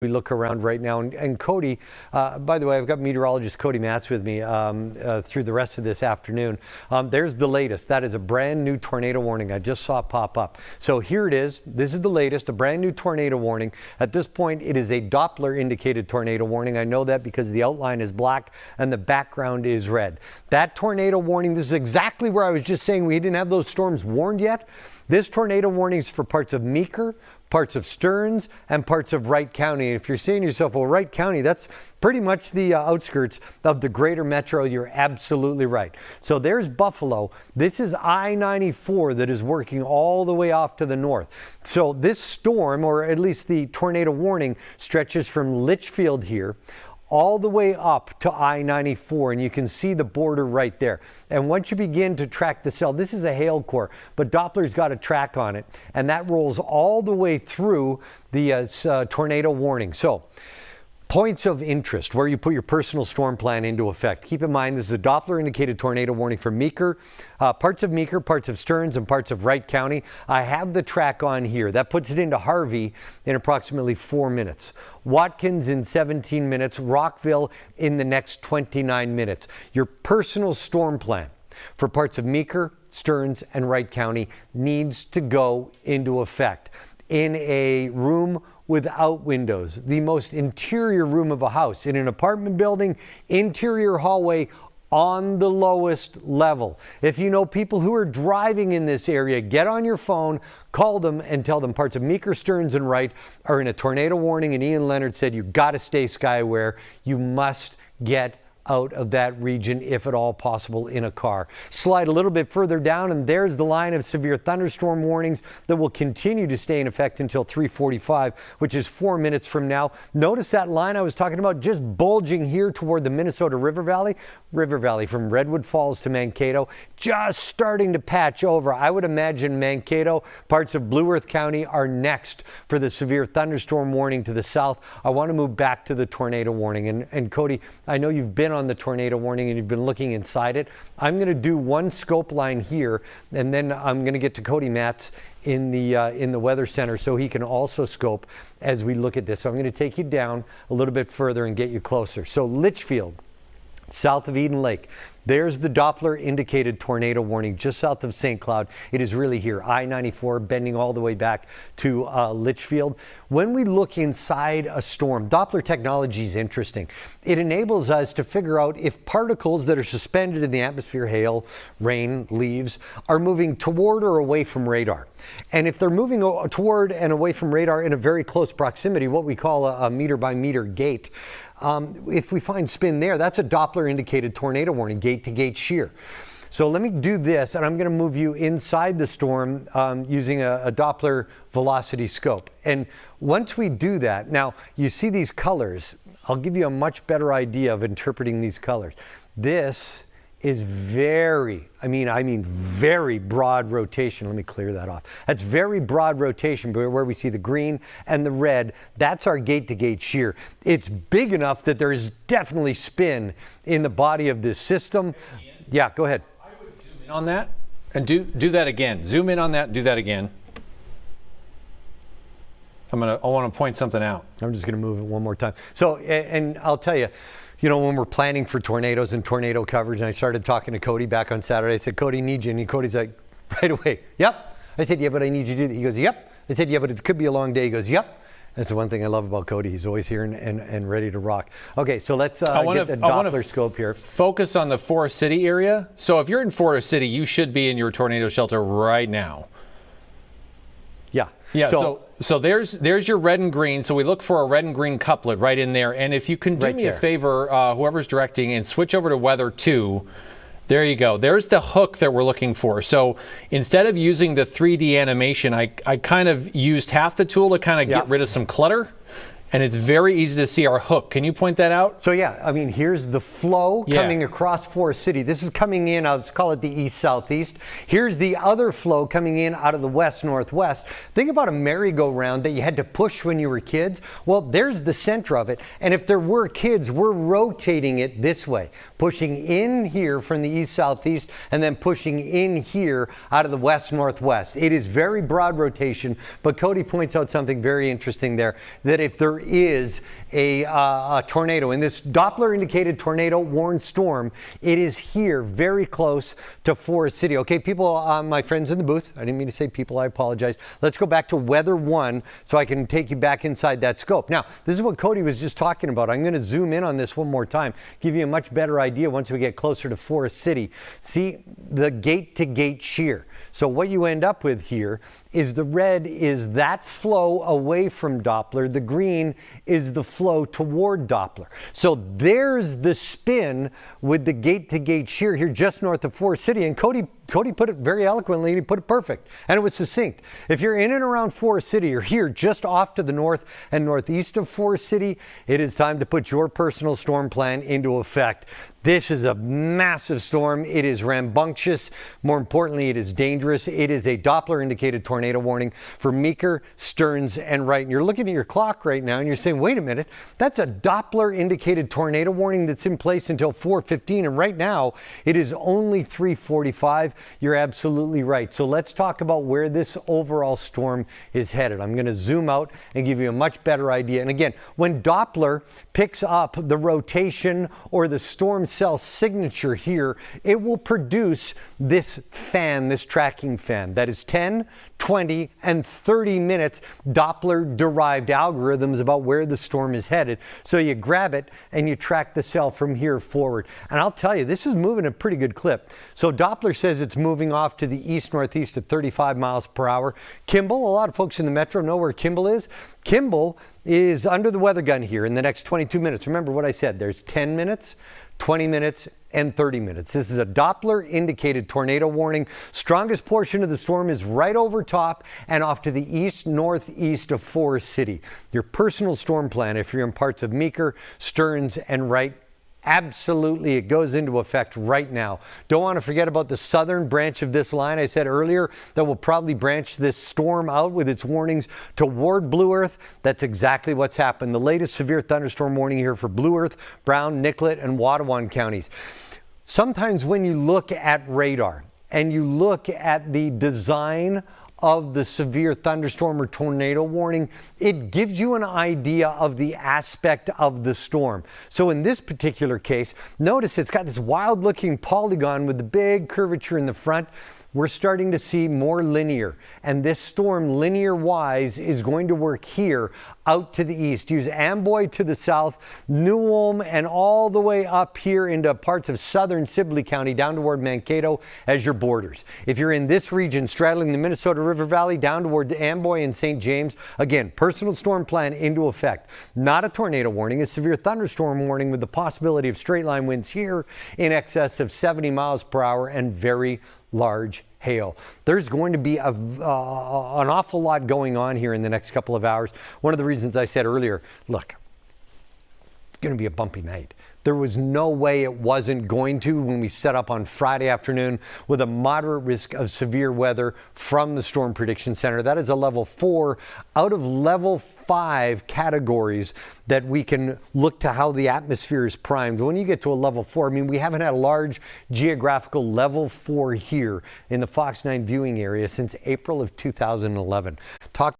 We look around right now, and Cody, by the way, I've got meteorologist Cody Matz with me through the rest of this afternoon. There's the latest. That is a brand new tornado warning I just saw pop up. So here it is. This is the latest, a brand new tornado warning. At this point, it is a Doppler indicated tornado warning. I know that because the outline is black and the background is red. That tornado warning, this is exactly where I was just saying we didn't have those storms warned yet. This tornado warning is for parts of Meeker, parts of Stearns, and parts of Wright County. If you're saying to yourself, well, Wright County, that's pretty much the outskirts of the greater metro, you're absolutely right. So there's Buffalo. This is I-94 that is working all the way off to the north. So this storm, or at least the tornado warning, stretches from Litchfield here all the way up to I-94, and you can see the border right there. And once you begin to track the cell, this is a hail core, but Doppler's got a track on it, and that rolls all the way through the tornado warning. So points of interest, where you put your personal storm plan into effect. Keep in mind, this is a Doppler indicated tornado warning for Meeker, parts of Meeker, parts of Stearns, and parts of Wright County. I have the track on here. That puts it into Harvey in approximately 4 minutes. Watkins in 17 minutes, Rockville in the next 29 minutes. Your personal storm plan for parts of Meeker, Stearns, and Wright County needs to go into effect in a room without windows, the most interior room of a house, in an apartment building, interior hallway, on the lowest level. If you know people who are driving in this area, get on your phone, call them and tell them parts of Meeker, Stearns, and Wright are in a tornado warning, and Ian Leonard said you got to stay skyware. You must get out of that region if at all possible in a car. Slide a little bit further down, and there's the line of severe thunderstorm warnings that will continue to stay in effect until 3:45, which is 4 minutes from now. Notice that line I was talking about just bulging here toward the Minnesota River Valley from Redwood Falls to Mankato, just starting to patch over. I would imagine Mankato, parts of Blue Earth County are next for the severe thunderstorm warning to the south. I want to move back to the tornado warning. And Cody, I know you've been on the tornado warning and you've been looking inside it. I'm going to do one scope line here, and then I'm going to get to Cody Matz in the Weather Center so he can also scope as we look at this. So I'm going to take you down a little bit further and get you closer. So Litchfield, south of Eden Lake. There's the Doppler indicated tornado warning just south of St. Cloud. It is really here, I-94 bending all the way back to Litchfield. When we look inside a storm, Doppler technology is interesting. It enables us to figure out if particles that are suspended in the atmosphere, hail, rain, leaves, are moving toward or away from radar. And if they're moving toward and away from radar in a very close proximity, what we call a meter by meter gate, if we find spin there, that's a Doppler indicated tornado warning, gate to gate shear. So let me do this, and I'm going to move you inside the storm using a Doppler velocity scope. And once we do that, now you see these colors. I'll give you a much better idea of interpreting these colors. This is very, I mean very broad rotation. Let me clear that off. That's very broad rotation, but where we see the green and the red, that's our gate-to-gate shear. It's big enough that there is definitely spin in the body of this system. Yeah, go ahead. I would zoom in on that and do that again. Zoom in on that, do that again. I want to point something out. I'm just going to move it one more time. So, and I'll tell you, you know, when we're planning for tornadoes and tornado coverage, and I started talking to Cody back on Saturday, I said, Cody, need you. And Cody's like, right away, yep. I said, yeah, but I need you to do that. He goes, yep. I said, yeah, but it could be a long day. He goes, yep. That's the one thing I love about Cody. He's always here and ready to rock. Okay, so let's get the Doppler scope here. Focus on the Forest City area. So if you're in Forest City, you should be in your tornado shelter right now. Yeah. Yeah, so there's your red and green. So we look for a red and green couplet right in there. And if you can do me a favor, whoever's directing, and switch over to Weather 2. There you go. There's the hook that we're looking for. So instead of using the 3D animation, I kind of used half the tool to kind of get rid of some clutter. And it's very easy to see our hook. Can you point that out? So yeah, I mean, here's the flow coming across Forest City. This is coming in, let's call it the east-southeast. Here's the other flow coming in out of the west-northwest. Think about a merry-go-round that you had to push when you were kids. Well, there's the center of it. And if there were kids, we're rotating it this way, pushing in here from the east-southeast and then pushing in here out of the west-northwest. It is very broad rotation, but Cody points out something very interesting there, that if there there is a tornado. In this Doppler indicated tornado warned storm, it is here very close to Forest City. Okay, people, my friends in the booth, I didn't mean to say people, I apologize. Let's go back to weather 1 so I can take you back inside that scope. Now, this is what Cody was just talking about. I'm going to zoom in on this one more time, give you a much better idea once we get closer to Forest City. See the gate-to-gate shear. So what you end up with here is the red is that flow away from Doppler. The green is the flow toward Doppler. So there's the spin with the gate-to-gate shear here just north of Forest City. And Cody put it very eloquently, and he put it perfect. And it was succinct. If you're in and around Forest City, or here just off to the north and northeast of Forest City, it is time to put your personal storm plan into effect. This is a massive storm. It is rambunctious. More importantly, it is dangerous. It is a Doppler indicated tornado warning for Meeker, Stearns, and Wright. And you're looking at your clock right now and you're saying, wait a minute, that's a Doppler indicated tornado warning that's in place until 4:15. And right now it is only 3:45. You're absolutely right. So let's talk about where this overall storm is headed. I'm going to zoom out and give you a much better idea. And again, when Doppler picks up the rotation or the storm cell signature here, it will produce this fan, this tracking fan that is 10, 20, and 30 minutes Doppler derived algorithms about where the storm is headed. So you grab it and you track the cell from here forward. And I'll tell you, this is moving at a pretty good clip. So Doppler says it's moving off to the east-northeast at 35 miles per hour. Kimball, a lot of folks in the metro know where Kimball is. Kimball is under the weather gun here in the next 22 minutes. Remember what I said, there's 10 minutes, 20 minutes, and 30 minutes. This is a Doppler indicated tornado warning. Strongest portion of the storm is right over top and off to the east northeast of Forest City. Your personal storm plan, if you're in parts of Meeker, Stearns, and Wright, absolutely, it goes into effect right now. Don't want to forget about the southern branch of this line. I said earlier that will probably branch this storm out with its warnings toward Blue Earth. That's exactly what's happened. The latest severe thunderstorm warning here for Blue Earth, Brown, Nicollet, and Watonwan counties. Sometimes when you look at radar and you look at the design of the severe thunderstorm or tornado warning, it gives you an idea of the aspect of the storm. So in this particular case, notice it's got this wild looking polygon with the big curvature in the front. We're starting to see more linear, and this storm linear wise is going to work here out to the east. Use Amboy to the south, New Ulm, and all the way up here into parts of southern Sibley County down toward Mankato as your borders. If you're in this region straddling the Minnesota River Valley down toward Amboy and St. James, again, personal storm plan into effect. Not a tornado warning, a severe thunderstorm warning with the possibility of straight line winds here in excess of 70 miles per hour and very large hail. There's going to be an awful lot going on here in the next couple of hours. One of the reasons I said earlier, look, it's going to be a bumpy night. There was no way it wasn't going to when we set up on Friday afternoon with a moderate risk of severe weather from the Storm Prediction Center. That is a level 4 out of level 5 categories that we can look to how the atmosphere is primed. When you get to a level 4, I mean, we haven't had a large geographical level 4 here in the Fox 9 viewing area since April of 2011. Talk